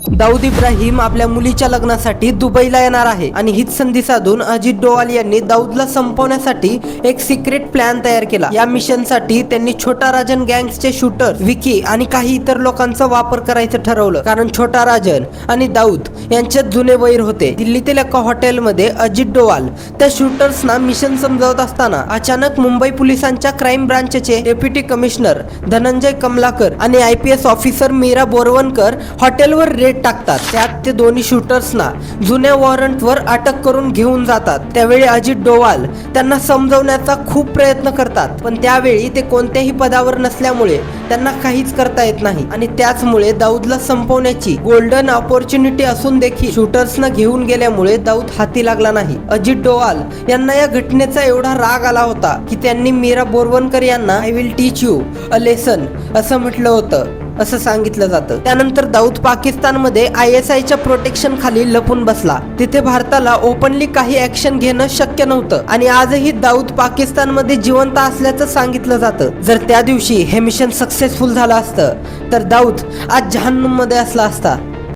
दाऊद इब्राहिम आपल्या मुलीच्या लग्नासाठी दुबईला येणार आहे आणि हीच संधी साधून अजित डोवाल यांनी दाऊदला संपवण्यासाठी एक सिक्रेट प्लॅन तयार केला। या मिशनसाठी त्यांनी छोटा राजन गँगचे शूटर विकी आणि काही इतर लोकांचा वापर करायचं ठरवलं, कारण छोटा राजन आणि दाऊद यांच्यात जुने वैर होते। दिल्लीतील एका हॉटेलमध्ये अजित डोवाल त्या शूटर्सना मिशन समजावत असताना अचानक मुंबई पोलिसांच्या क्राईम ब्रांचचे डेप्युटी कमिशनर धनंजय कमलाकर आणि IPS ऑफिसर मीरा बोरवणकर हॉटेलवर रेड टाकतात। त्यात ते दोन्ही शूटर्सना जुन्या वॉरंटवर अटक करून घेऊन जातात। त्यावेळी अजित डोवाल त्यांना समजवण्याचा खूप प्रयत्न करतात, पण त्यावेळी ते कोणत्याही पदावर नसल्यामुळे त्यांना काहीच करता येत नाही आणि त्याचमुळे दाऊदला संपवण्याची गोल्डन अपॉर्च्युनिटी असून देखील शूटर्सना घेऊन गेल्यामुळे दाऊद हाती लागला नाही। अजित डोवाल यांना या घटनेचा एवढा राग आला होता की त्यांनी मीरा बोरवणकर यांना I will teach you a lesson असं म्हटलं होतं, असं सांगितलं जातं। त्यानंतर दाऊद पाकिस्तानमध्ये ISIच्या प्रोटेक्शन खाली लपून बसला। तिथे भारताला ओपनली काही ऍक्शन घेणं शक्य नव्हतं आणि आजही दाऊद पाकिस्तानमध्ये जिवंत असल्याचं सांगितलं जातं। जर त्या दिवशी हे मिशन सक्सेसफुल झालं असतं तर दाऊद आज जहन्नुममध्ये असला असता।